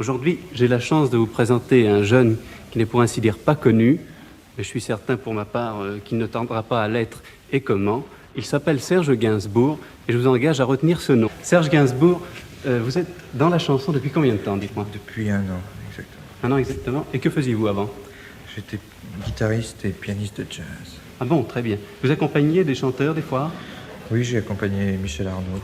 Aujourd'hui, j'ai la chance de vous présenter un jeune qui n'est pour ainsi dire pas connu, mais je suis certain pour ma part qu'il ne tardera pas à l'être et comment. Il s'appelle Serge Gainsbourg et je vous engage à retenir ce nom. Serge Gainsbourg, vous êtes dans la chanson depuis combien de temps, dites-moi? Depuis 1 an, exactement. 1 an exactement. Et que faisiez-vous avant? J'étais guitariste et pianiste de jazz. Ah bon, très bien. Vous accompagnez des chanteurs des fois? Oui, j'ai accompagné Michel Arnaud.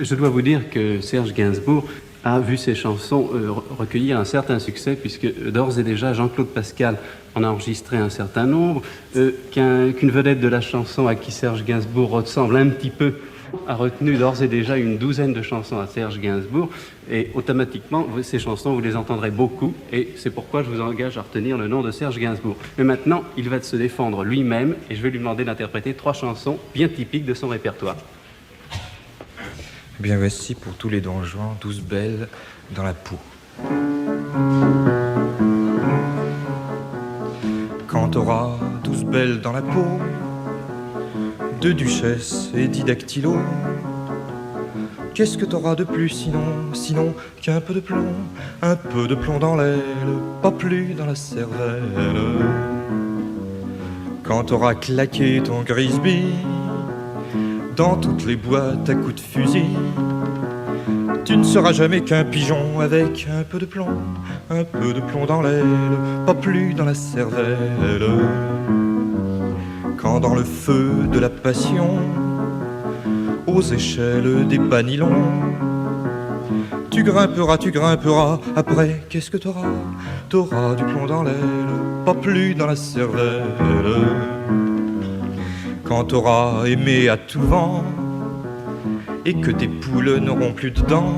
Je dois vous dire que Serge Gainsbourg a vu ses chansons recueillir un certain succès, puisque d'ores et déjà Jean-Claude Pascal en a enregistré un certain nombre, qu'une vedette de la chanson à qui Serge Gainsbourg ressemble un petit peu a retenu d'ores et déjà une douzaine de chansons à Serge Gainsbourg, et automatiquement ces chansons vous les entendrez beaucoup, et c'est pourquoi je vous engage à retenir le nom de Serge Gainsbourg. Mais maintenant il va se défendre lui-même et je vais lui demander d'interpréter 3 chansons bien typiques de son répertoire. Eh bien voici pour tous les Don Juan, 12 belles dans la peau. Quand t'auras 12 belles dans la peau, 2 duchesses et 10 dactylos, qu'est-ce que t'auras de plus sinon qu'un peu de plomb dans l'aile, pas plus dans la cervelle. Quand t'auras claqué ton Grisby dans toutes les boîtes à coups de fusil, tu ne seras jamais qu'un pigeon avec un peu de plomb dans l'aile, pas plus dans la cervelle. Quand dans le feu de la passion, aux échelles des banilons, tu grimperas, après qu'est-ce que t'auras? T'auras du plomb dans l'aile, pas plus dans la cervelle. Quand t'auras aimé à tout vent et que tes poules n'auront plus de dents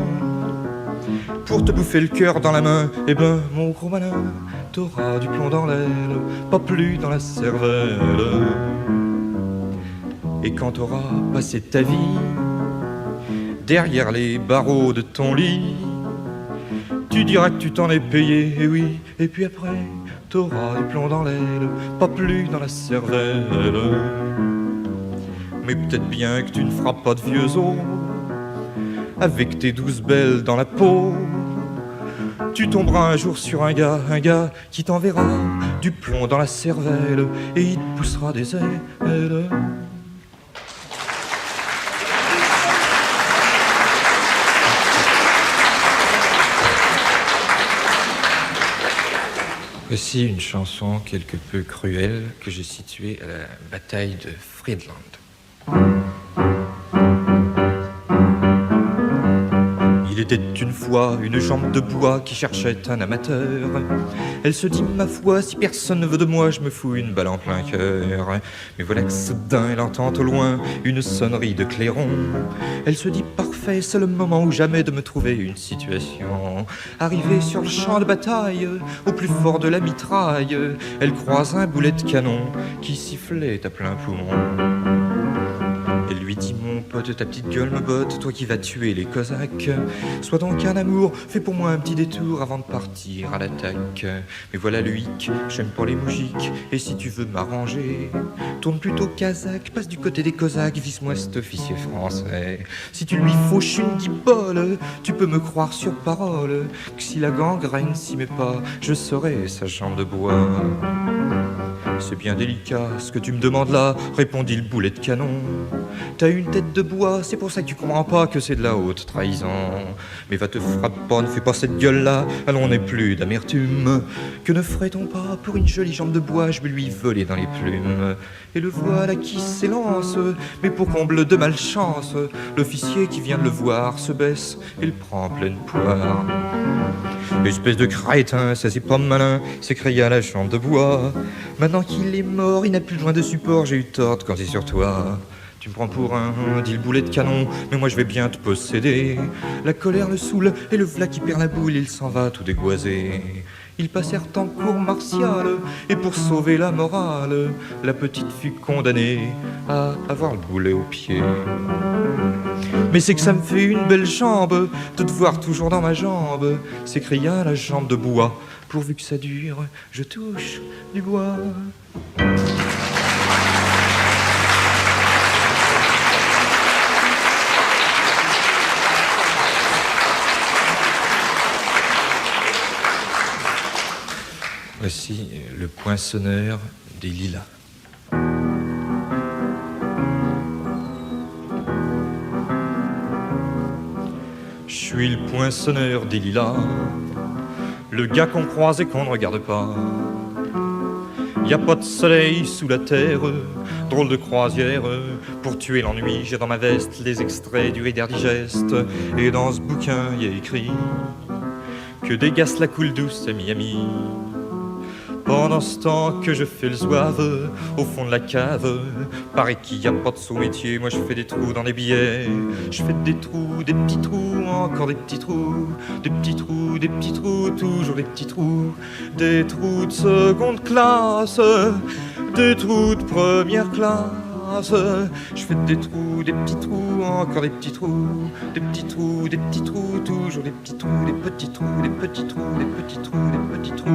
pour te bouffer le cœur dans la main, eh ben mon gros malin, t'auras du plomb dans l'aile, pas plus dans la cervelle. Et quand t'auras passé ta vie derrière les barreaux de ton lit, tu diras que tu t'en es payé, et oui, et puis après t'auras du plomb dans l'aile, pas plus dans la cervelle. Mais peut-être bien que tu ne feras pas de vieux os avec tes 12 belles dans la peau. Tu tomberas un jour sur un gars qui t'enverra du plomb dans la cervelle et il te poussera des ailes. Voici une chanson quelque peu cruelle que j'ai située à la bataille de Friedland. Il était une fois une jambe de bois qui cherchait un amateur. Elle se dit, ma foi, si personne ne veut de moi, je me fous une balle en plein cœur. Mais voilà que soudain, elle entend au loin une sonnerie de clairon. Elle se dit, parfait, c'est le moment ou jamais de me trouver une situation. Arrivée sur le champ de bataille, au plus fort de la mitraille, elle croise un boulet de canon qui sifflait à plein poumon. Elle lui dit, mon pote, ta petite gueule me botte, toi qui vas tuer les Cosaques. Sois donc un amour, fais pour moi un petit détour avant de partir à l'attaque. Mais voilà le hic, j'aime pas les moujiks, et si tu veux m'arranger, tourne plutôt kazakh, passe du côté des Cosaques, vise-moi cet officier français. Si tu lui fauches une guibole, tu peux me croire sur parole, que si la gangrène s'y met pas, je serai sa jambe de bois. C'est bien délicat ce que tu me demandes là, répondit le boulet de canon. T'as une tête de bois, c'est pour ça que tu comprends pas que c'est de la haute trahison. Mais va te frapper pas, ne fais pas cette gueule-là, allons, on n'est plus d'amertume. Que ne ferait-on pas pour une jolie jambe de bois, je vais lui voler dans les plumes. Et le voilà qui s'élance, mais pour comble de malchance, l'officier qui vient de le voir se baisse et le prend en pleine poire. Espèce de crétin, ça c'est pas malin, s'écria la jambe de bois. Maintenant qu'il est mort, il n'a plus besoin de support, j'ai eu tort quand c'est sur toi. Tu me prends pour un, dit le boulet de canon, mais moi je vais bien te posséder. La colère le saoule et le v'là qui perd la boule, il s'en va tout dégoisé. Ils passèrent en cour martiale, et pour sauver la morale, la petite fut condamnée à avoir le boulet au pied. Mais c'est que ça me fait une belle jambe de te voir toujours dans ma jambe, s'écria la jambe de bois. Pourvu que ça dure, je touche du bois. Voici le poinçonneur des lilas. Je suis le poinçonneur des lilas, le gars qu'on croise et qu'on ne regarde pas. Y a pas de soleil sous la terre, drôle de croisière. Pour tuer l'ennui, j'ai dans ma veste les extraits du Reader Digest. Et dans ce bouquin, y a écrit que dégasse la coule douce à Miami. Pendant ce temps que je fais le zouave au fond de la cave, paraît qu'il n'y a pas de sous-métier. Moi je fais des trous dans des billets. Je fais des trous, des petits trous, encore des petits trous. Des petits trous, des petits trous, toujours des petits trous. Des trous de seconde classe, des trous de première classe. Je fais des trous, des petits trous, encore des petits trous. Des petits trous, des petits trous, toujours des petits trous. Des petits trous, des petits trous, des petits trous, des petits trous.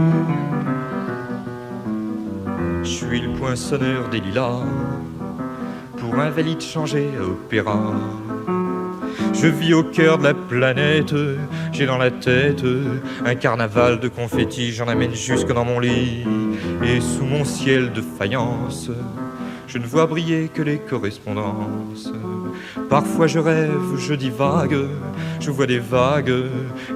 Je suis le poinçonneur des lilas, pour invalide changé à opéra. Je vis au cœur de la planète, j'ai dans la tête un carnaval de confettis. J'en amène jusque dans mon lit, et sous mon ciel de faïence, je ne vois briller que les correspondances. Parfois je rêve, je divague, je vois des vagues,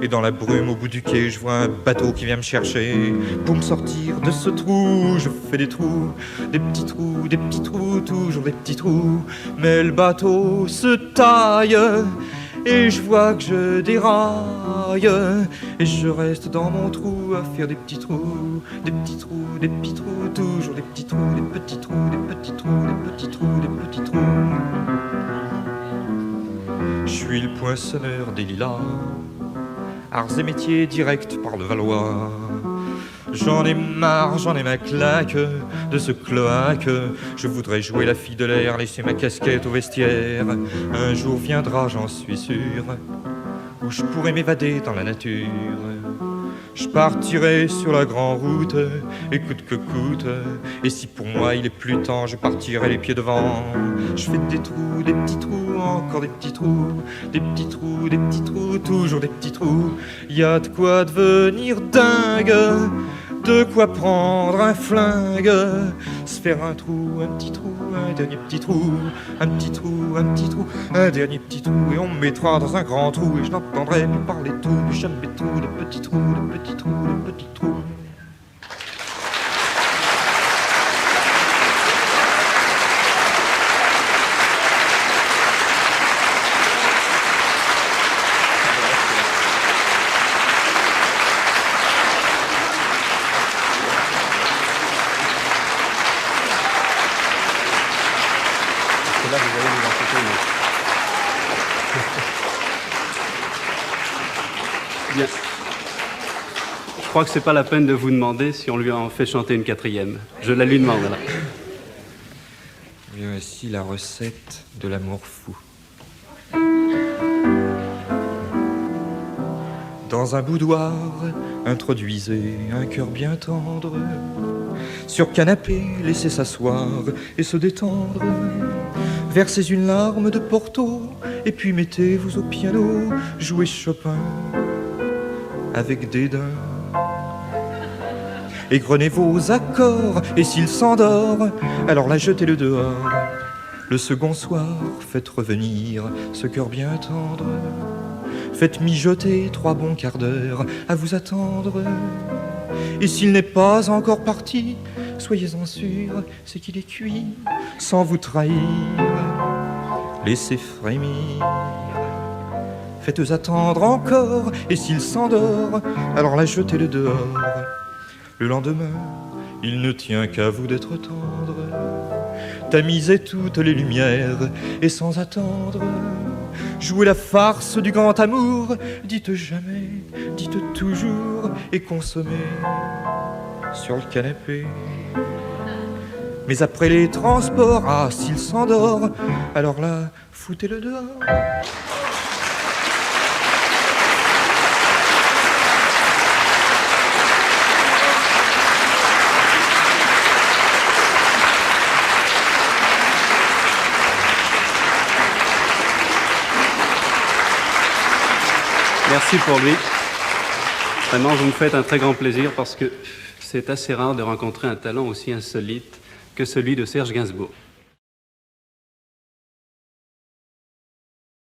et dans la brume au bout du quai, je vois un bateau qui vient me chercher. Pour me sortir de ce trou, je fais des trous, des petits trous, toujours des petits trous. Mais le bateau se taille, et je vois que je déraille, et je reste dans mon trou à faire des petits trous, des petits trous, des petits trous, toujours des petits trous, des petits trous, des petits trous, des petits trous, des petits trous. Je suis le poinçonneur des lilas, arts et métiers directs par le Valois. J'en ai marre, j'en ai ma claque de ce cloaque. Je voudrais jouer la fille de l'air, laisser ma casquette au vestiaire. Un jour viendra, j'en suis sûr, où je pourrai m'évader dans la nature. Je partirai sur la grande route, et coûte que coûte. Et si pour moi il est plus temps, je partirai les pieds devant. Je fais des trous, des petits trous, encore des petits trous. Des petits trous, des petits trous, toujours des petits trous. Y a de quoi devenir dingue, de quoi prendre un flingue, se faire un trou, un petit trou, un dernier petit trou, un petit trou, un petit trou, un dernier petit trou, et on me mettra dans un grand trou, et je n'entendrai plus parler tout, plus jamais tout, de petits trous, de petits trous, de petits trous. Là, vous allez nous en foutre une. Bien. Je crois que c'est pas la peine de vous demander si on lui en fait chanter une quatrième. Je la lui demande, là. Et voici la recette de l'amour fou. Dans un boudoir, introduisez un cœur bien tendre. Sur canapé, laissez s'asseoir et se détendre. Versez une larme de Porto, et puis mettez-vous au piano, jouez Chopin avec dédain. Égrenez vos accords, et s'il s'endort, alors la jetez-le dehors. Le second soir, faites revenir ce cœur bien tendre. Faites mijoter 3 bons quarts d'heure à vous attendre. Et s'il n'est pas encore parti, soyez-en sûr, c'est qu'il est cuit sans vous trahir. Laissez frémir. Faites attendre encore, et s'il s'endort, alors la jetez-le dehors. Le lendemain, il ne tient qu'à vous d'être tendre. Tamisez toutes les lumières, et sans attendre, jouez la farce du grand amour. Dites jamais, dites toujours, et consommez sur le canapé. Mais après les transports, ah, s'il s'endort, alors là, foutez-le dehors. Merci pour lui. Vraiment, vous me faites un très grand plaisir parce que C'est assez rare de rencontrer un talent aussi insolite que celui de Serge Gainsbourg.